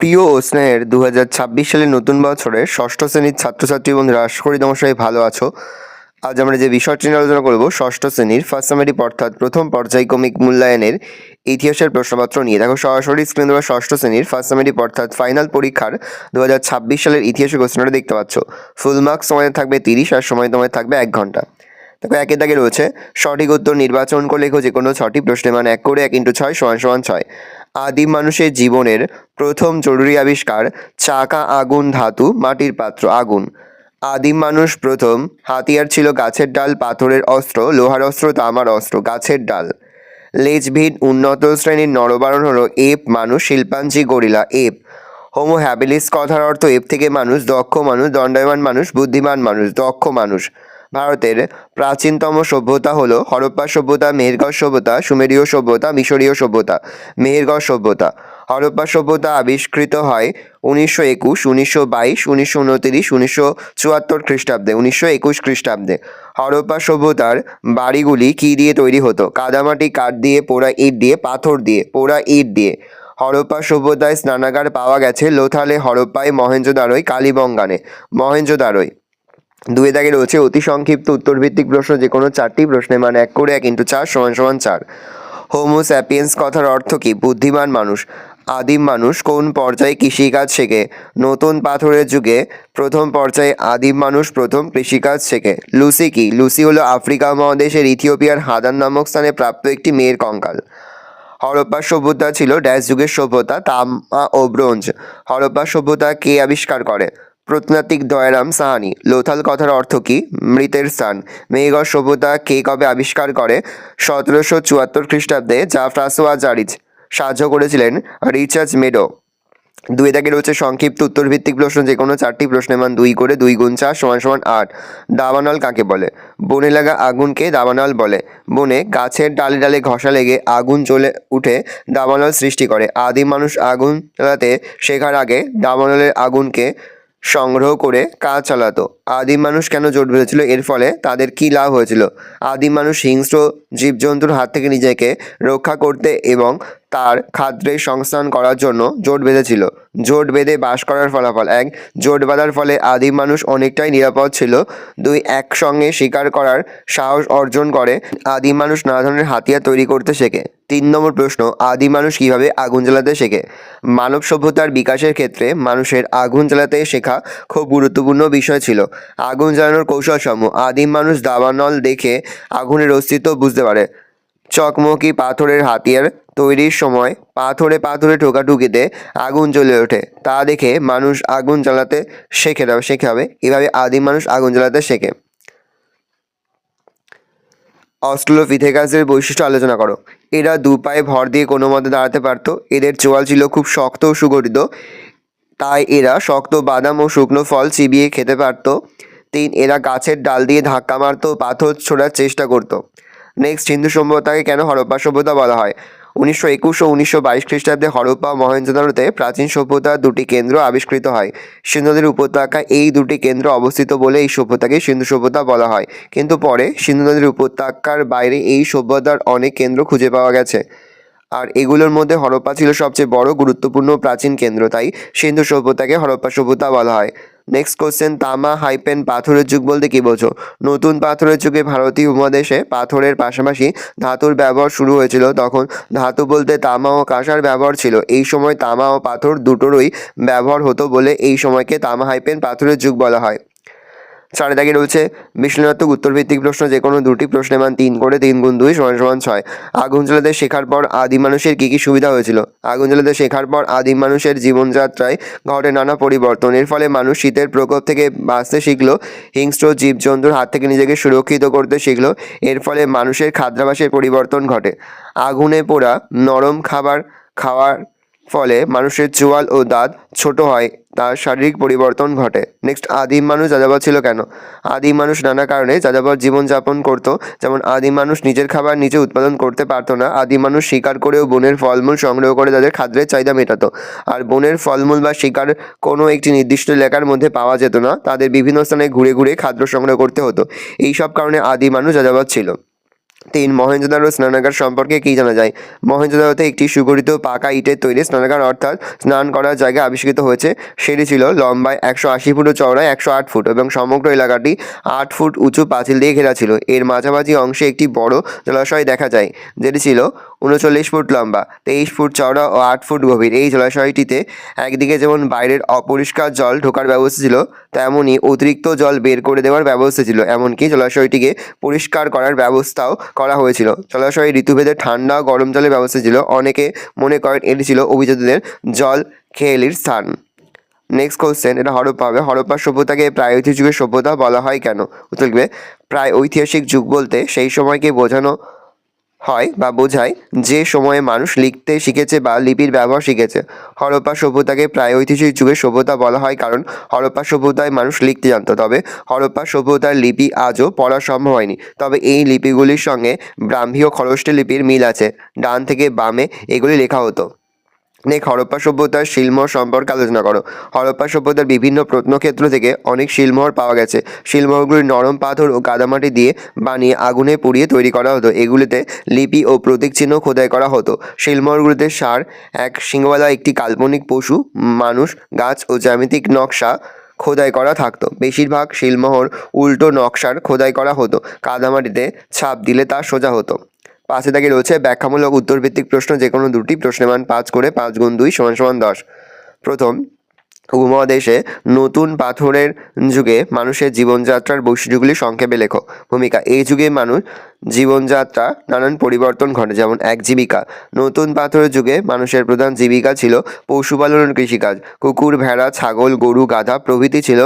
প্রিয় ও স্নেহের 2026 সালের নতুন বছরের ষষ্ঠ শ্রেণীর ছাত্রছাত্রী বন্ধুরা, আশা করি তোমরা সবাই ভালো আছো। আজ আমরা যে বিষয়টি নিয়ে আলোচনা করব ষষ্ঠ শ্রেণীর ফার্স্ট সামেটিভ অর্থাৎ প্রথম পর্যায়ক্রমিক মূল্যায়নের ইতিহাসের প্রশ্নপত্র নিয়ে। দেখো সরাসরি স্ক্রিন দেওয়া ষষ্ঠ শ্রেণীর ফার্স্ট সামেটিভ অর্থাৎ ফাইনাল পরীক্ষার 2026 সালের ইতিহাসের কোশ্চেনটা দেখতে পাচ্ছ। ফুল মার্কস সময় থাকবে 30 আর সময় তোমায় থাকবে 1 ঘন্টা। দেখো একে দাগে রয়েছে সঠিক উত্তর নির্বাচন করে লেখো যে কোনো 6টি প্রশ্নের মান 1 করে 1 × 6 = 6। আদিম মানুষের জীবনের প্রথম জরুরি আবিষ্কার চাকা, আগুন, ধাতু, মাটির পাত্র, আগুন। আদিম মানুষ প্রথম হাতিয়ার ছিল গাছের ডাল, পাথরের অস্ত্র, লোহার অস্ত্র, তামার অস্ত্র, গাছের ডাল। লেজভিড উন্নত শ্রেণীর নরবারণ হলো এপ, মানুষ, chimpanzee, gorilla, app. Homo habilis কথার অর্থ এপ থেকে মানুষ, দক্ষ মানুষ, দণ্ডায়মান মানুষ, বুদ্ধিমান মানুষ, দক্ষ মানুষ। ভারতের প্রাচীনতম সভ্যতা হলো হরপ্পা সভ্যতা, মেহেরগড় সভ্যতা, সুমেরীয় সভ্যতা, মিশরীয় সভ্যতা। মেহেরগড় সভ্যতা। হরপ্পা সভ্যতা আবিষ্কৃত হয় 1921, 1922, 1929, 1974 খ্রিস্টাব্দে, 1921 খ্রিস্টাব্দে। হরপ্পা সভ্যতার বাড়িগুলি কী দিয়ে তৈরি হতো? কাদামাটি, কাঠ দিয়ে, পোড়া ইট দিয়ে, পাথর দিয়ে, পোড়া ইট দিয়ে। হরপ্পা সভ্যতায় স্নানাগার পাওয়া গেছে লোথালে, হরপ্পায়, মহেঞ্জোদারোয়, কালীবঙ্গানে। মহেঞ্জোদারোয়। 2 দাগে রয়েছে অতি সংক্ষিপ্ত উত্তরভিত্তিক প্রশ্ন, যে কোনো 4টি প্রশ্নের মান 1 করে 1 × 4 = 4। হোমো স্যাপিয়েন্স কথার অর্থ কী? বুদ্ধিমান মানুষ। আদিম মানুষ কোন পর্যায়ে কৃষিকাজ শেখে? নতুন পাথরের যুগে প্রথম পর্যায়ে আদিম মানুষ প্রথম কৃষিকাজ শেখে। লুসি কি? লুসি হলো আফ্রিকা মহাদেশের ইথিওপিয়ার হাদান নামক স্থানে প্রাপ্ত একটি মেয়ের কঙ্কাল। হরপ্পা সভ্যতা ছিল ড্যাশ যুগের সভ্যতা, তামা ও ব্রোঞ্জ। হরপ্পা সভ্যতা কে আবিষ্কার করে? প্রত্নতাত্ত্বিক দয়ারাম সাহানি। লোথাল কথার অর্থ কী? মৃতের স্থান। মেহেরগড় সভ্যতা কে কবে আবিষ্কার করে? 1774 খ্রিস্টাব্দে, যা ফ্রাঁসোয়া জারিজ সাহায্য করেছিলেন রিচার্ড মেডো। 2 দাগে রয়েছে সংক্ষিপ্ত উত্তরভিত্তিক প্রশ্ন, যে কোনো 4টি প্রশ্নের মান 2 করে 2 × 4 = 8। দাবানল কাকে বলে? বনে লাগা আগুনকে দাবানল বলে। বনে গাছের ডালে ডালে ঘষা লেগে আগুন জ্বলে উঠে দাবানল সৃষ্টি করে। আদিম মানুষ আগুন জ্বালাতে শেখার আগে দাবানলের আগুনকে সংগ্রহ করে কাজ চালাতো। আদিম মানুষ কেন জোট বেঁধেছিল? এর ফলে তাদের কী লাভ হয়েছিল? আদিম মানুষ হিংস্র জীবজন্তুর হাত থেকে নিজেকে রক্ষা করতে এবং তার খাদ্যের সংস্থান করার জন্য জোট বেঁধেছিল। জোট বেঁধে বাস করার ফলাফল: 1. জোট বাঁধার ফলে আদিম মানুষ অনেকটাই নিরাপদ ছিল। 2. একসঙ্গে শিকার করার সাহস অর্জন করে। আদিম মানুষ নানা ধরনের হাতিয়ার তৈরি করতে শেখে। 3 নম্বর প্রশ্ন, আদিম মানুষ কীভাবে আগুন জ্বালাতে শেখে? মানব সভ্যতার বিকাশের ক্ষেত্রে মানুষের আগুন জ্বালাতে শেখা খুব গুরুত্বপূর্ণ বিষয় ছিল। আগুন জ্বালানোর কৌশলসমূহ: আদিম মানুষ দাবানল দেখে আগুনের অস্তিত্ব বুঝতে পারে। চকমকি পাথরের হাতিয়ার তৈরির সময় পাথরে পাথরে ঠোকাঠুকিতে আগুন জ্বলে ওঠে, তা দেখে মানুষ আগুন জ্বালাতে শেখে হবে। এভাবে আদিম মানুষ আগুন জ্বালাতে শেখে। অস্ট্রালোপিথেকাসের বৈশিষ্ট্য আলোচনা করো। এরা 2 পায়ে ভর দিয়ে কোনো মতে দাঁড়াতে পারত। এদের চোয়াল ছিল খুব শক্ত ও সুগঠিত, তাই এরা শক্ত বাদাম ও শুকনো ফল চিবিয়ে খেতে পারত। 3. এরা গাছের ডাল দিয়ে ধাক্কা মারত, পাথর ছোড়ার চেষ্টা করত। নেক্সট, সিন্ধু সভ্যতাকে কেন হরপ্পা সভ্যতা বলা হয়? 1921 ও 1922 খ্রিস্টাব্দে হরপ্পা ও মহেঞ্জোদারোতে প্রাচীন সভ্যতার 2টি কেন্দ্র আবিষ্কৃত হয়। সিন্ধু নদীর উপত্যকায় এই 2টি কেন্দ্র অবস্থিত বলে এই সভ্যতাকে সিন্ধু সভ্যতা বলা হয়। কিন্তু পরে সিন্ধু নদীর উপত্যকার বাইরে এই সভ্যতার অনেক কেন্দ্র খুঁজে পাওয়া গেছে, আর এগুলোর মধ্যে হরপ্পা ছিল সবচেয়ে বড় গুরুত্বপূর্ণ প্রাচীন কেন্দ্র, তাই সিন্ধু সভ্যতাকে হরপ্পা সভ্যতা বলা হয়। নেক্সট কোশ্চেন, তামা পাথরের যুগ বলতে কী বোঝো? নতুন পাথরের যুগে ভারতীয় উপমহাদেশে পাথরের পাশাপাশি ধাতুর ব্যবহার শুরু হয়েছিল। তখন ধাতু বলতে তামা ও কাঁসার ব্যবহার ছিল। এই সময় তামা ও পাথর দুটোরই ব্যবহার হতো বলে এই সময়কে তামা পাথরের যুগ বলা হয়। 4 দাগে রয়েছে বিশ্লেষণাত্মক উত্তরভিত্তিক প্রশ্ন, যে কোনো 2টি প্রশ্নের মান 3 করে 3 × 2 = 6। আগুন জ্বালাতে শেখার পর আদিম মানুষের কী কী সুবিধা হয়েছিল? আগুন জ্বালাতে শেখার পর আদিম মানুষের জীবনযাত্রায় ঘটে নানা পরিবর্তন। এর ফলে মানুষ শীতের প্রকোপ থেকে বাঁচতে শিখলো, হিংস্র জীবজন্তুর হাত থেকে নিজেকে সুরক্ষিত করতে শিখলো। এর ফলে মানুষের খাদ্যাভ্যাসের পরিবর্তন ঘটে। আগুনে পোড়া নরম খাবার খাওয়ার ফলে মানুষের চোয়াল ও দাঁত ছোট হয়, তার শারীরিক পরিবর্তন ঘটে। নেক্সট, আদিম মানুষ যাযাবর ছিল কেন? আদিম মানুষ নানা কারণে যাযাবর জীবনযাপন করত। যেমন আদিম মানুষ নিজের খাবার নিজে উৎপাদন করতে পারতো না। আদিম মানুষ শিকার করেও বনের ফলমূল সংগ্রহ করে তাদের খাদ্যের চাহিদা মেটাতো। আর বনের ফলমূল বা শিকার কোনো একটি নির্দিষ্ট এলাকার মধ্যে পাওয়া যেত না, তাদের বিভিন্ন স্থানে ঘুরে ঘুরে খাদ্য সংগ্রহ করতে হতো। এই সব কারণে আদিম মানুষ যাযাবর ছিল। 3. মহেঞ্জোদারো স্নানাগার সম্পর্কে কী জানা যায়? মহেঞ্জোদারোতে একটি সুগঠিত পাকা ইটের তৈরি স্নানাগার অর্থাৎ স্নান করার জায়গা আবিষ্কৃত হয়েছে। সেটি ছিল লম্বায় 180 ফুট ও চওড়ায় 108 ফুট এবং সমগ্র এলাকাটি 8 ফুট উঁচু পাঁচিল দিয়ে ঘেরা ছিল। এর মাঝামাঝি অংশে একটি বড় জলাশয় দেখা যায়, যেটি ছিল 39 ফুট লম্বা, 23 ফুট চওড়া ও 8 ফুট গভীর। এই জলাশয়টিতে একদিকে যেমন বাইরের অপরিষ্কার জল ঢোকার ব্যবস্থা ছিল, তেমনই অতিরিক্ত জল বের করে দেওয়ার ব্যবস্থা ছিল। এমনকি জলাশয়টিকে পরিষ্কার করার ব্যবস্থাও করা হয়েছিল। জলাশয়ে ঋতুভেদে ঠান্ডা ও গরম জলের ব্যবস্থা ছিল। অনেকে মনে করেন এটি ছিল অভিজাতদের জল খেয়ালির স্থান। নেক্সট কোশ্চেন, এটা হরপ্পা হবে। হরপ্পা সভ্যতাকে প্রাগৈতিহাসিক যুগের সভ্যতা বলা হয় কেন? উত্তর লিখবে, প্রায় ঐতিহাসিক যুগ বলতে সেই সময়কে বোঝানো হয় বা বোঝায় যে সময়ে মানুষ লিখতে শিখেছে বা লিপির ব্যবহার শিখেছে। হরপ্পা সভ্যতাকে প্রায় ঐতিহাসিক যুগের সভ্যতা বলা হয় কারণ হরপ্পা সভ্যতায় মানুষ লিখতে জানত। তবে হরপ্পা সভ্যতার লিপি আজও পড়া সম্ভব হয়নি। তবে এই লিপিগুলির সঙ্গে ব্রাহ্মী ও খরষ্টি লিপির মিল আছে। ডান থেকে বামে এগুলি লেখা হতো। হরপ্পা সভ্যতার শিলমোহর সম্পর্কে আলোচনা করো। হরপ্পা সভ্যতার বিভিন্ন প্রত্নক্ষেত্র থেকে অনেক শিলমোহর পাওয়া গেছে। শিলমোহরগুলি নরম পাথর ও কাদামাটি দিয়ে বানিয়ে আগুনে পুড়িয়ে তৈরি করা হতো। এগুলিতে লিপি ও প্রতীক চিহ্ন খোদাই করা হতো। শিলমোহরগুলিতে ষাঁড়, এক সিংহওয়ালা একটি কাল্পনিক পশু, মানুষ, গাছ ও জ্যামিতিক নকশা খোদাই করা থাকতো। বেশিরভাগ শিলমোহর উল্টো নকশার খোদাই করা হতো। কাদামাটিতে ছাপ দিলে তা সোজা হতো। 5 দাগে রয়েছে ব্যাখ্যামূলক উত্তরভিত্তিক প্রশ্ন, যে কোনো দুটি, প্রশ্নের মান 5 করে 5 গুণ 2 = 10। প্রথম, উপমহাদেশে নতুন পাথরের যুগে মানুষের জীবনযাত্রার বৈশিষ্ট্যগুলি সংক্ষেপে লেখো। ভূমিকা, এই যুগে মানুষ জীবনযাত্রা নানান পরিবর্তন ঘটে, যেমন 1. জীবিকা, নতুন পাথরের যুগে মানুষের প্রধান জীবিকা ছিল পশুপালন ও কৃষিকাজ। কুকুর, ভেড়া, ছাগল, গরু, গাধা প্রভৃতি ছিল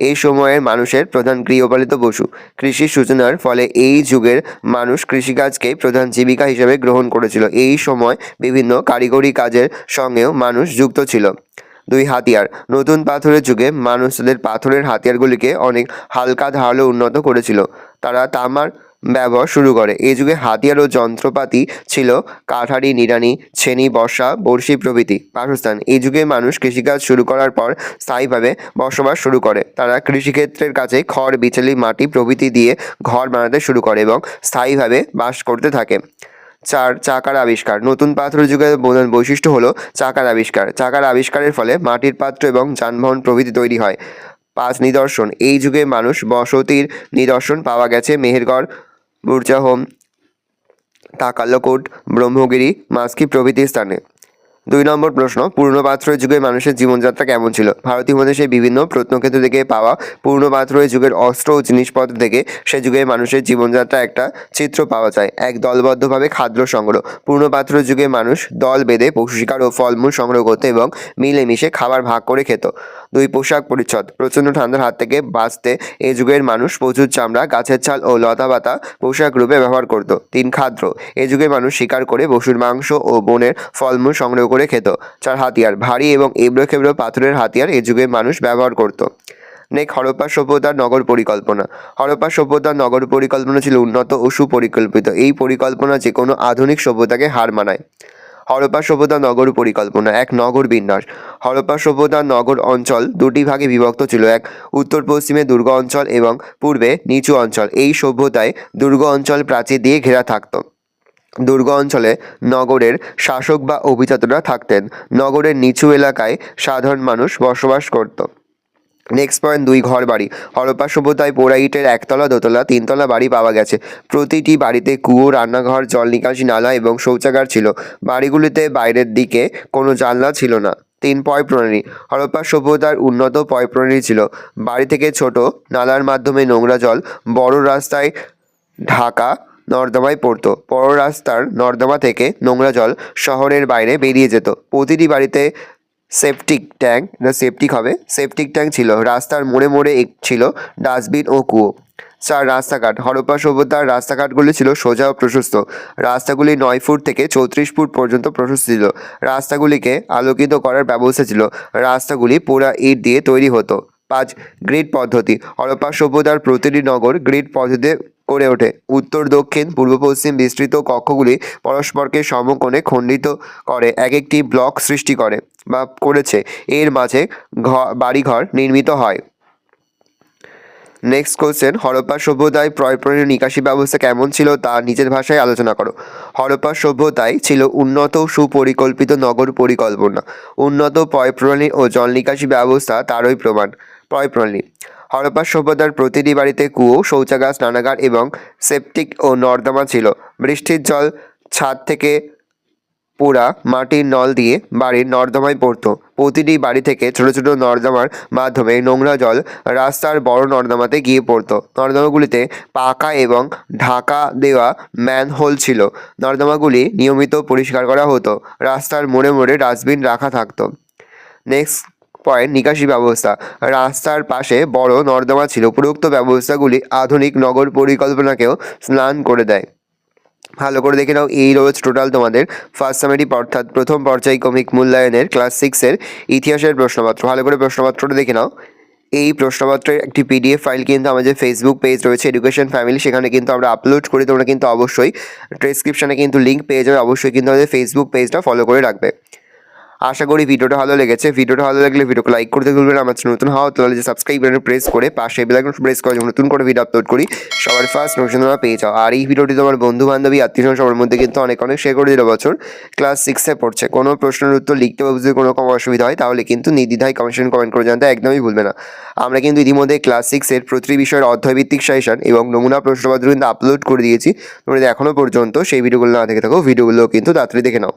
এই সময়ের মানুষের প্রধান গৃহপালিত পশু। কৃষির সূচনার ফলে এই যুগের মানুষ কৃষিকাজকেই প্রধান জীবিকা হিসেবে গ্রহণ করেছিল। এই সময় বিভিন্ন কারিগরি কাজের সঙ্গেও মানুষ যুক্ত ছিল। 2. হাতিয়ার, নতুন পাথরের যুগে মানুষ তাদের পাথরের হাতিয়ারগুলিকে অনেক হালকা ধারালো উন্নত করেছিল। তারা তামার ব্যবহার শুরু করে। এই যুগে হাতিয়ার ও যন্ত্রপাতি ছিল কাঠারি, নিড়ানি, ছেনি, বর্ষা, বড়শি প্রভৃতি। বাসস্থান, এই যুগে মানুষ কৃষিকাজ শুরু করার পর স্থায়ীভাবে বসবাস শুরু করে। তারা কৃষিক্ষেত্রের কাছে খড়, বিচালি, মাটি প্রভৃতি দিয়ে ঘর বানাতে শুরু করে এবং স্থায়ীভাবে বাস করতে থাকে। 4. চাকার আবিষ্কার, নতুন পাথরের যুগের প্রধান বৈশিষ্ট্য হলো চাকার আবিষ্কার। চাকার আবিষ্কারের ফলে মাটির পাত্র এবং যানবাহন প্রভৃতি তৈরি হয়। 5. নিদর্শন, এই যুগে মানুষ বসতির নিদর্শন পাওয়া গেছে মেহেরগড়, বুরজাহোম, তাকাল্লকোট, ব্রহ্মগিরি, মাস্কি প্রভৃতি স্থানে। 2 নম্বর প্রশ্ন, পুরনো পাথরের যুগে মানুষের জীবনযাত্রা কেমন ছিল? ভারতীয় উপমহাদেশের বিভিন্ন প্রত্নক্ষেত্র থেকে পাওয়া পুরনো পাথরের যুগের অস্ত্র ও জিনিসপত্র থেকে সে যুগে মানুষের জীবনযাত্রা একটা চিত্র পাওয়া যায়। 1. দলবদ্ধভাবে খাদ্য সংগ্রহ, পুরনো পাথরের যুগে মানুষ দল বেঁধে পশু শিকার ও ফলমূল সংগ্রহ করত এবং মিলেমিশে খাবার ভাগ করে খেত। 2. পোশাক পরিচ্ছদ, প্রচণ্ড ঠান্ডার হাত থেকে বাঁচতে এই যুগের মানুষ প্রচুর চামড়া, গাছের ছাল ও লতাপাতা পোশাক রূপে ব্যবহার করত। 3. খাদ্য, এই যুগে মানুষ শিকার করে পশুর মাংস ও বনের ফলমূল সংগ্রহ করে খেত। 4. হাতিয়ার, ভারী এবং এবড়ো খেবড়ো পাথরের হাতিয়ার এই যুগে মানুষ ব্যবহার করত। হরপ্পা সভ্যতার নগর পরিকল্পনা। হরপ্পা সভ্যতার নগর পরিকল্পনা ছিল উন্নত ও সুপরিকল্পিত। এই পরিকল্পনা যে কোনো আধুনিক সভ্যতাকে হার মানায়। হরপ্পা সভ্যতার নগর পরিকল্পনা। 1. নগর বিন্যাস, হরপ্পা সভ্যতার নগর অঞ্চল দুটি ভাগে বিভক্ত ছিল। 1. উত্তর পশ্চিমে দুর্গ অঞ্চল এবং পূর্বে নিচু অঞ্চল। এই সভ্যতায় দুর্গ অঞ্চল প্রাচীর দিয়ে ঘেরা থাকত। দুর্গ অঞ্চলে নগরের শাসক বা অভিজাতরা থাকতেন। নগরের নিচু এলাকায় সাধারণ মানুষ বসবাস করত। Next point 2. ঘর বাড়ি, হরপ্পা সভ্যতায় পোড়া ইটের 1 তলা, 2 তলা, 3 তলা বাড়ি পাওয়া গেছে। প্রতিটি বাড়িতে কুয়ো, রান্নাঘর, জল নিকাশি নালা এবং শৌচাগার ছিল। বাড়িগুলিতে বাইরের দিকে কোনো জানলা ছিল না। 3. পয় প্রণালী, হরপ্পা সভ্যতার উন্নত পয় প্রণালী ছিল। বাড়ি থেকে ছোট নালার মাধ্যমে নোংরা জল বড় রাস্তায় ঢাকা নর্দমায় পড়তো। বড় রাস্তার নর্দমা থেকে নোংরা জল শহরের বাইরে বেরিয়ে যেত। প্রতিটি বাড়িতে সেপটিক ট্যাঙ্ক ছিল। রাস্তার মোড়ে মোড়ে ছিল ডাস্টবিন ও কুয়ো। 4. রাস্তাঘাট, হরপ্পা সভ্যতার রাস্তাঘাটগুলি ছিল সোজা ও প্রশস্ত। রাস্তাগুলি 9 ফুট থেকে 34 ফুট পর্যন্ত প্রশস্ত ছিল। রাস্তাগুলিকে আলোকিত করার ব্যবস্থা ছিল। রাস্তাগুলি পোড়া ইট দিয়ে তৈরি হতো। 5. গ্রিড পদ্ধতি, হরপ্পা সভ্যতার প্রতিটি নগর গ্রিড পদ্ধতিতে গড়ে ওঠে। উত্তর, দক্ষিণ, পূর্ব, পশ্চিম বিস্তৃত কক্ষগুলি পরস্পরকে সমকোণে খণ্ডিত করে এক একটি ব্লক সৃষ্টি করেছে। এর মাঝে বাড়িঘর নির্মিত হয়। নেক্সট কোশ্চেন, হরপ্পা সভ্যতায় প্রয়প্রণীয় নিকাশি ব্যবস্থা কেমন ছিল তা নিজের ভাষায় আলোচনা করো। হরপ্পা সভ্যতায় ছিল উন্নত সুপরিকল্পিত নগর পরিকল্পনা, উন্নত পয়ঃপ্রণালী ও জল নিকাশি ব্যবস্থা তারই প্রমাণ। পয়ঃপ্রণালী, হরপ্পা সভ্যতার প্রতিটি বাড়িতে কুয়ো, শৌচাগার, স্নানাগার এবং সেপটিক ও নর্দমা ছিল। বৃষ্টির জল ছাদ থেকে পোড়া মাটির নল দিয়ে বাড়ির নর্দমায় পড়তো। প্রতিটি বাড়ি থেকে ছোট ছোট নর্দমার মাধ্যমে নোংরা জল রাস্তার বড় নর্দমাতে গিয়ে পড়তো। নর্দমাগুলিতে পাকা এবং ঢাকা দেওয়া ম্যানহোল ছিল। নর্দমাগুলি নিয়মিত পরিষ্কার করা হতো। রাস্তার মোড়ে মোড়ে ডাস্টবিন রাখা থাকতো। নেক্সট পয়েন্ট, নিকাশি ব্যবস্থা। রাস্তার পাশে বড় নর্দমা ছিল। উপরোক্ত ব্যবস্থাগুলি আধুনিক নগর পরিকল্পনাকেও স্নান করে দেয়। ভালো করে দেখে নাও, এই রয়েছে টোটাল তোমাদের ফার্স্ট সামেটিভ অর্থাৎ প্রথম পর্যায়ক্রমিক মূল্যায়নের ক্লাস 6-এর ইতিহাসের প্রশ্নপত্র। ভালো করে প্রশ্নপত্রটা দেখে নাও। এই প্রশ্নপত্রের একটি পিডিএফ ফাইল কিন্তু আমাদের ফেসবুক পেজ রয়েছে এডুকেশন ফ্যামিলি, সেখানে কিন্তু আমরা আপলোড করি। তোমরা কিন্তু অবশ্যই ডেসক্রিপশনে কিন্তু লিঙ্ক পেয়ে যাবে, অবশ্যই কিন্তু আমাদের ফেসবুক পেজটা ফলো করে রাখবে। আশা করি ভিডিওটা ভালো লেগেছে। ভিডিওটা ভালো লাগলে ভিডিওকে লাইক করতে ভুলবেন না। আমার নতুন হওয়া তাহলে যে সাবস্ক্রাইব বাটন প্রেস করে পাশে বেল আইকন প্রেস করে যখন নতুন করে ভিডিও আপলোড করি সবার ফার্স্ট নোটিফিকেশন তোমরা পেয়ে যাও। আর এই ভিডিওটি তোমার বন্ধু বান্ধবী আত্মীয় সবার মধ্যে কিন্তু অনেক শেয়ার করে দিল। বছর ক্লাস 6-এ পড়ছে, কোনো প্রশ্নের উত্তর লিখতে বা বুঝতে কোনো কম অসুবিধা হয় তাহলে কিন্তু নির্দ্বিধায় কমেন্ট করে জানতে একদমই ভুলবে না। আমরা কিন্তু ইতিমধ্যে ক্লাস 6-এর প্রতিটি বিষয়ের অধ্যায়ভিত্তিক সাজেশন এবং নমুনা প্রশ্নপত্র কিন্তু আপলোড করে দিয়েছি। তোমরা যদি এখনও পর্যন্ত সেই ভিডিওগুলো না দেখে থাকো ভিডিওগুলো কিন্তু তাড়াতাড়ি দেখে নাও।